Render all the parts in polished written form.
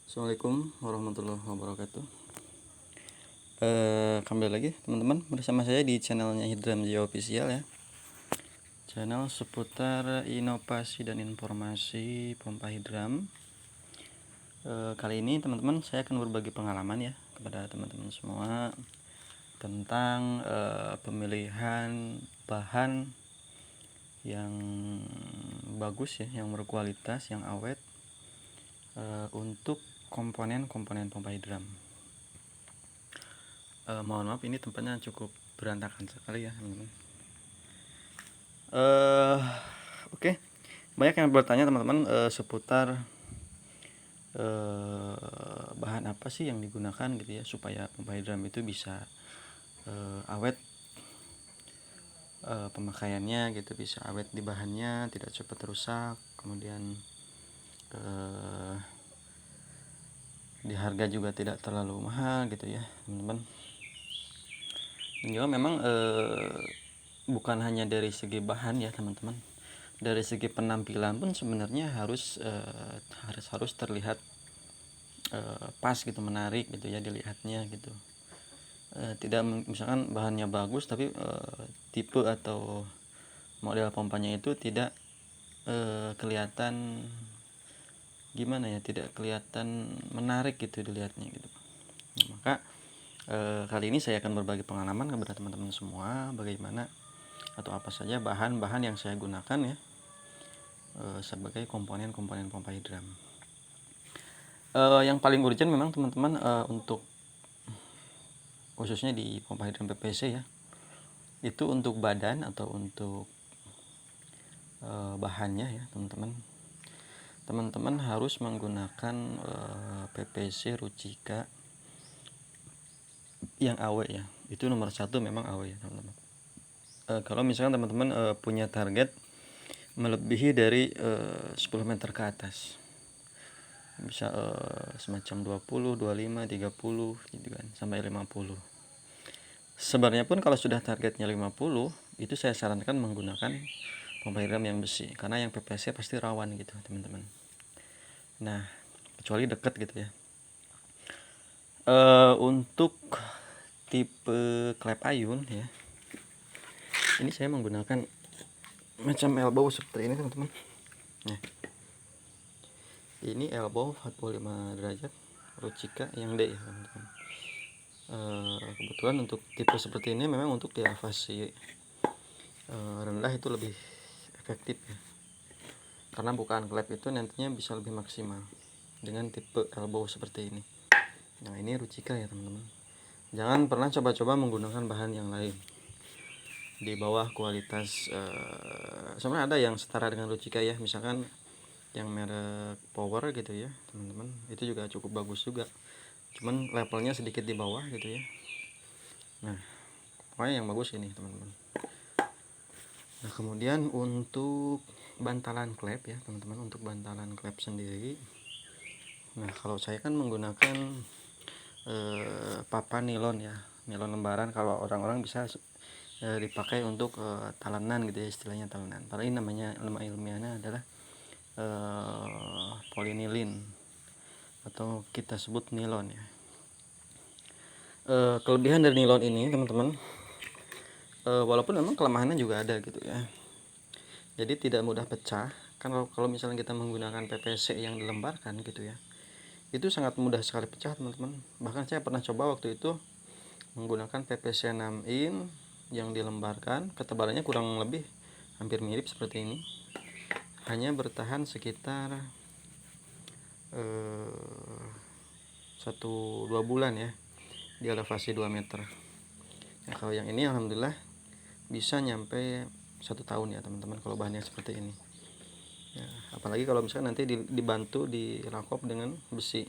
Assalamualaikum warahmatullahi wabarakatuh. Kembali lagi teman-teman bersama saya di channelnya Hidram Jaya Official ya. Channel seputar inovasi dan informasi pompa hidram. Kali ini teman-teman saya akan berbagi pengalaman ya kepada teman-teman semua tentang pemilihan bahan yang bagus ya, yang berkualitas, yang awet untuk komponen-komponen pompa hidram. Mohon maaf, ini tempatnya cukup berantakan sekali ya teman-teman. Oke. Banyak yang bertanya teman-teman seputar bahan apa sih yang digunakan gitu ya supaya pompa hidram itu bisa awet pemakaiannya gitu, bisa awet di bahannya, tidak cepat rusak, kemudian di harga juga tidak terlalu mahal gitu ya teman-teman. Dan juga memang bukan hanya dari segi bahan ya teman-teman, dari segi penampilan pun sebenarnya harus terlihat pas gitu, menarik gitu ya dilihatnya gitu. Tidak misalkan bahannya bagus tapi tipe atau model pompanya itu tidak kelihatan gimana ya, tidak kelihatan menarik gitu dilihatnya gitu. Maka kali ini saya akan berbagi pengalaman kepada teman-teman semua bagaimana atau apa saja bahan-bahan yang saya gunakan ya sebagai komponen-komponen pompa hidram. Yang paling urgent memang teman-teman untuk khususnya di pompa hidram PPC ya, itu untuk badan atau untuk bahannya ya teman-teman harus menggunakan PPC Rucika yang AW ya. Itu nomor satu memang AW ya teman-teman. Kalau misalkan teman-teman punya target melebihi dari 10 meter ke atas, bisa semacam 20, 25, 30 gitu kan, sampai 50. Sebenarnya pun kalau sudah targetnya 50, itu saya sarankan menggunakan pompa hidram yang besi, karena yang PPC pasti rawan gitu teman-teman. Nah, kecuali dekat gitu ya. Untuk tipe klep ayun ya, ini saya menggunakan macam elbow seperti ini teman-teman. Nah, ini elbow 45 derajat Rucika yang D ya teman-teman. Kebetulan untuk tipe seperti ini memang untuk di elevasi rendah itu lebih efektif ya, karena bukaan klep itu nantinya bisa lebih maksimal dengan tipe elbow seperti ini. Nah, ini Rucika ya teman-teman. Jangan pernah coba-coba menggunakan bahan yang lain di bawah kualitas. Sebenarnya ada yang setara dengan Rucika ya, misalkan yang merek Power gitu ya teman-teman, itu juga cukup bagus juga, cuman levelnya sedikit di bawah gitu ya. Nah, pokoknya yang bagus ini teman-teman. Nah, kemudian untuk bantalan klep ya teman-teman, untuk bantalan klep sendiri, nah kalau saya kan menggunakan papan nilon ya, nilon lembaran. Kalau orang-orang bisa dipakai untuk talenan gitu ya, istilahnya talenan. Padahal ini namanya, nama ilmiahnya adalah polinilin atau kita sebut nilon ya. Kelebihan dari nilon ini teman-teman, walaupun memang kelemahannya juga ada gitu ya, jadi tidak mudah pecah. Kan kalau misalnya kita menggunakan PPC yang dilembarkan gitu ya, itu sangat mudah sekali pecah teman-teman. Bahkan saya pernah coba waktu itu menggunakan PPC 6 in yang dilembarkan, ketebalannya kurang lebih hampir mirip seperti ini, hanya bertahan sekitar 1-2 bulan ya di elevasi 2 meter. Nah, kalau yang ini alhamdulillah bisa nyampe 1 tahun ya teman-teman kalau bahannya seperti ini ya. Apalagi kalau misalnya nanti dibantu dirakop dengan besi,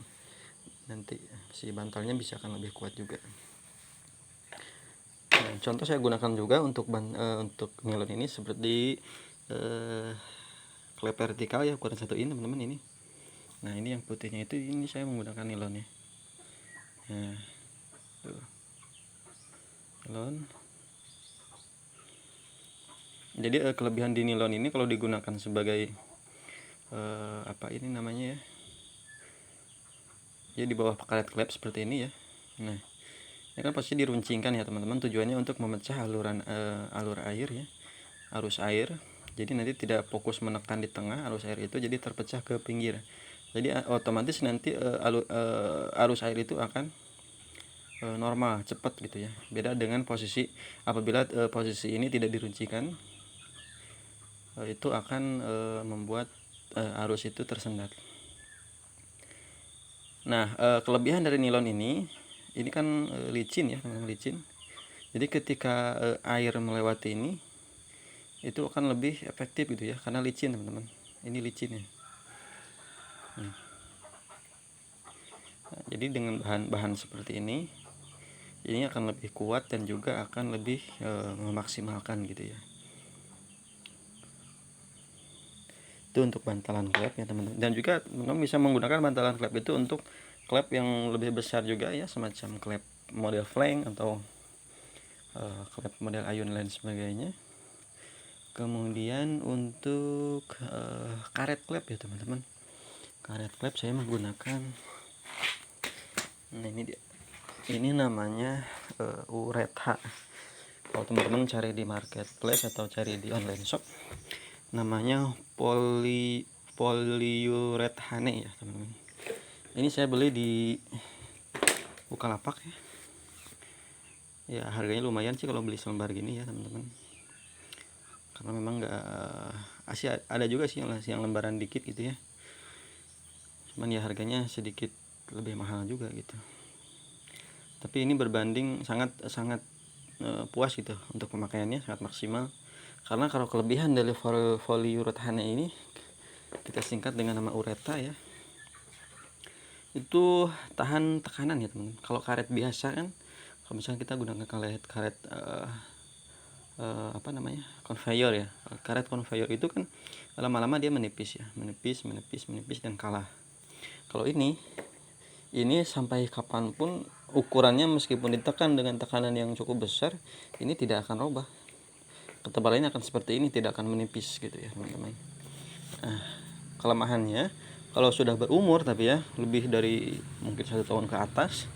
nanti si bantalnya bisa akan lebih kuat juga. Nah, contoh saya gunakan juga untuk nilon ini seperti klep vertikal ya, ukuran 1 in teman-teman ini. Nah, ini yang putihnya itu, ini saya menggunakan nilonnya. Nah, tuh. Nilon. Jadi kelebihan di nilon ini kalau digunakan sebagai apa ini namanya ya, Jadi di bawah karet klep seperti ini ya. Nah, ini kan pasti diruncingkan ya teman-teman, tujuannya untuk memecah alur air ya, arus air. Jadi nanti tidak fokus menekan di tengah arus air itu, jadi terpecah ke pinggir. Jadi otomatis nanti arus air itu akan normal, cepat gitu ya. Beda dengan posisi apabila posisi ini tidak diruncikan, itu akan membuat arus itu tersendat. Nah, kelebihan dari nilon ini kan licin ya, teman-teman, licin. Jadi ketika air melewati ini, itu akan lebih efektif gitu ya, karena licin teman-teman. Ini licin ya. Nah, jadi dengan bahan-bahan seperti ini akan lebih kuat dan juga akan lebih memaksimalkan gitu ya. Itu untuk bantalan klep ya teman-teman. Dan juga teman-teman bisa menggunakan bantalan klep itu untuk klep yang lebih besar juga ya, semacam klep model flank atau klep model ayun lain sebagainya. Kemudian untuk karet klep ya teman-teman, karet klep saya menggunakan, nah ini dia, ini namanya Uretha. Kalau teman-teman cari di marketplace atau cari di online shop, namanya polyurethane ya teman-teman. Ini saya beli di Bukalapak ya. Ya harganya lumayan sih kalau beli selembar gini ya teman-teman. Karena memang nggak ada juga sih yang lembaran dikit gitu ya. Cuman ya harganya sedikit lebih mahal juga gitu. Tapi ini berbanding sangat puas gitu untuk pemakaiannya, sangat maksimal. Karena kalau kelebihan dari polyurethane ini kita singkat dengan nama Uretha ya, itu tahan tekanan ya teman. Kalau karet biasa kan, kalau misalnya kita gunakan karet conveyor ya, karet conveyor itu kan lama-lama dia menipis ya, menipis dan kalah. Kalau ini sampai kapanpun ukurannya meskipun ditekan dengan tekanan yang cukup besar, ini tidak akan robah. Ketebalannya akan seperti ini, tidak akan menipis gitu ya teman-teman. Nah, kelemahannya kalau sudah berumur tapi ya lebih dari mungkin 1 tahun ke atas,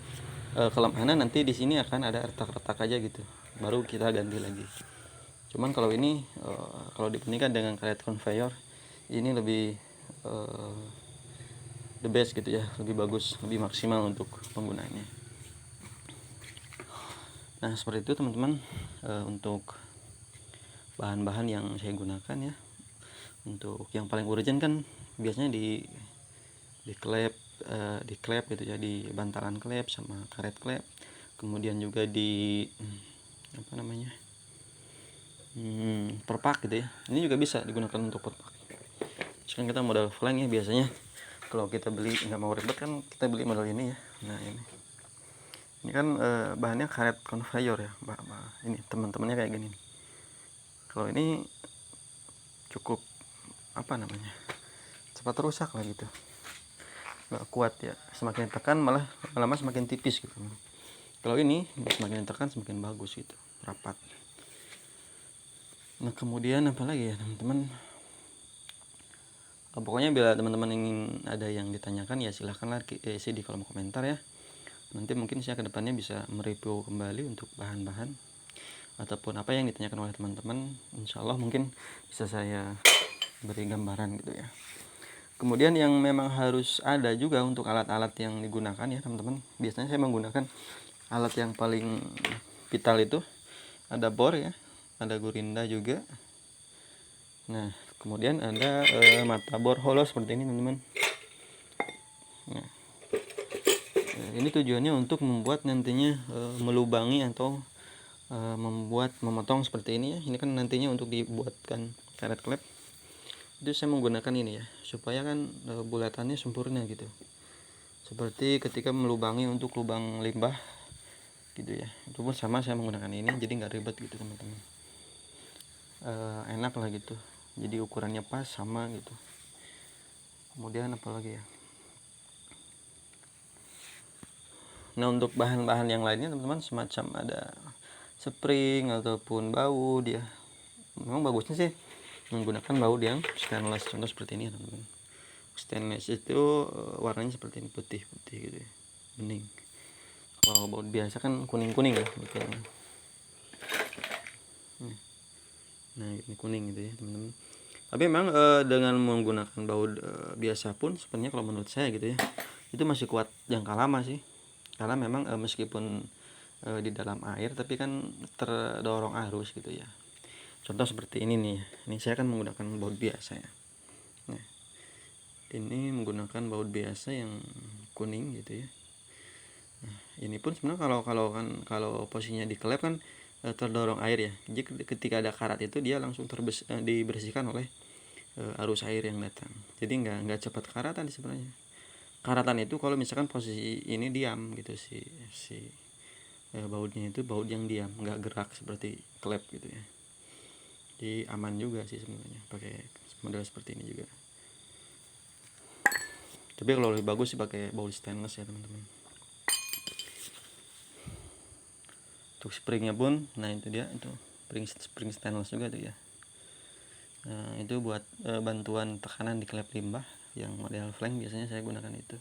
kelemahannya nanti di sini akan ada retak-retak aja gitu, baru kita ganti lagi. Cuman kalau ini kalau dibandingkan dengan karet conveyor, ini lebih the best gitu ya, lebih bagus, lebih maksimal untuk penggunaannya. Nah seperti itu teman-teman, untuk bahan-bahan yang saya gunakan ya. Untuk yang paling urgent kan biasanya di klep gitu ya, di bantalan klep sama karet klep. Kemudian juga di perpak gitu ya. Ini juga bisa digunakan untuk perpak. Sekarang kita model flank ya, biasanya kalau kita beli nggak mau ribet kan kita beli model ini ya. Nah ini kan bahannya karet conveyor ya, ini teman-temannya kayak gini. Kalau ini cukup cepat rusak lah gitu, nggak kuat ya, semakin tekan malah lama semakin tipis gitu. Kalau ini semakin tekan semakin bagus gitu, rapat. Nah kemudian apa lagi ya teman-teman, pokoknya bila teman-teman ingin ada yang ditanyakan ya silahkanlah isi di kolom komentar ya. Nanti mungkin saya kedepannya bisa mereview kembali untuk bahan-bahan ataupun apa yang ditanyakan oleh teman-teman. Insya Allah mungkin bisa saya beri gambaran gitu ya. Kemudian yang memang harus ada juga untuk alat-alat yang digunakan ya teman-teman. Biasanya saya menggunakan alat yang paling vital itu ada bor ya, ada gurinda juga. Nah kemudian ada mata bor hollow seperti ini teman-teman. Nah ini tujuannya untuk membuat nantinya melubangi atau memotong seperti ini ya. Ini kan nantinya untuk dibuatkan karet klep. Itu saya menggunakan ini ya, supaya kan bulatannya sempurna gitu. Seperti ketika melubangi untuk lubang limbah gitu ya. Itu pun sama saya menggunakan ini, jadi nggak ribet gitu teman-teman. Enak lah gitu. Jadi ukurannya pas sama gitu. Kemudian apa lagi ya? Nah untuk bahan-bahan yang lainnya teman-teman, semacam ada spring ataupun baut ya, memang bagusnya sih menggunakan baut yang stainless, contoh seperti ini ya teman-teman. stainless itu warnanya seperti ini, putih-putih gitu ya, bening. Kalau baut biasa kan kuning-kuning ya betulnya. Nah ini kuning gitu ya teman-teman. Tapi memang dengan menggunakan baut biasa pun sebenarnya kalau menurut saya gitu ya, itu masih kuat jangka lama sih. Karena memang meskipun di dalam air tapi kan terdorong arus gitu ya. Contoh seperti ini nih, ini saya kan menggunakan baut biasa ya. Nah, ini menggunakan baut biasa yang kuning gitu ya. Nah, ini pun sebenarnya kalau posisinya di klep kan terdorong air ya. Jadi ketika ada karat itu dia langsung dibersihkan oleh arus air yang datang. Jadi nggak cepat karatan sebenarnya. Karatan itu kalau misalkan posisi ini diam gitu, si bautnya itu baut yang diam, nggak gerak seperti klep gitu ya. Jadi aman juga sih sebenarnya pakai model seperti ini juga. Tapi kalau lebih bagus sih pakai baut stainless ya teman-teman. Untuk springnya pun, nah itu dia, itu spring stainless juga tuh ya. Nah, itu buat bantuan tekanan di klep limbah yang model flank biasanya saya gunakan itu,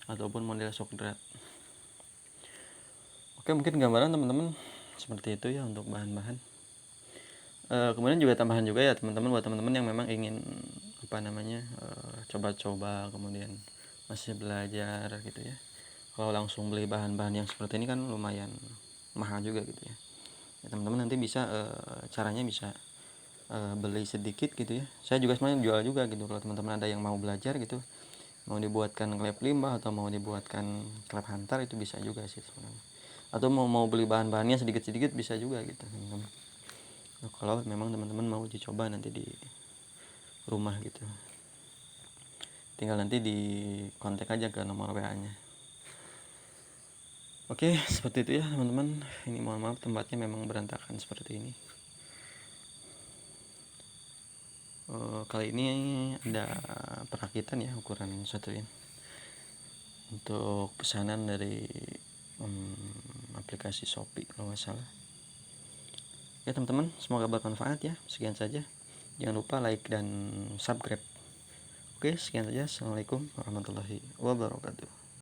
ataupun model shock drat. Oke, mungkin gambaran teman-teman seperti itu ya untuk bahan-bahan. Kemudian juga tambahan juga ya teman-teman, buat teman-teman yang memang ingin coba-coba kemudian masih belajar gitu ya. Kalau langsung beli bahan-bahan yang seperti ini kan lumayan mahal juga gitu ya. Teman-teman nanti bisa caranya bisa beli sedikit gitu ya. Saya juga sebenarnya jual juga gitu, kalau teman-teman ada yang mau belajar gitu, mau dibuatkan klep limbah atau mau dibuatkan klep hantar, itu bisa juga sih sebenarnya. Atau mau beli bahan-bahannya sedikit-sedikit bisa juga gitu teman-teman. Nah, kalau memang teman-teman mau dicoba nanti di rumah gitu, tinggal nanti di kontak aja ke nomor WA-nya. Oke, seperti itu ya teman-teman. Ini mohon maaf tempatnya memang berantakan seperti ini. Kali ini ada perakitan ya, ukuran 1 in untuk pesanan dari aplikasi Shopee kalau nggak salah. Ya teman-teman, semoga bermanfaat ya. Sekian saja, jangan lupa like dan subscribe. Oke, sekian saja. Assalamualaikum warahmatullahi wabarakatuh.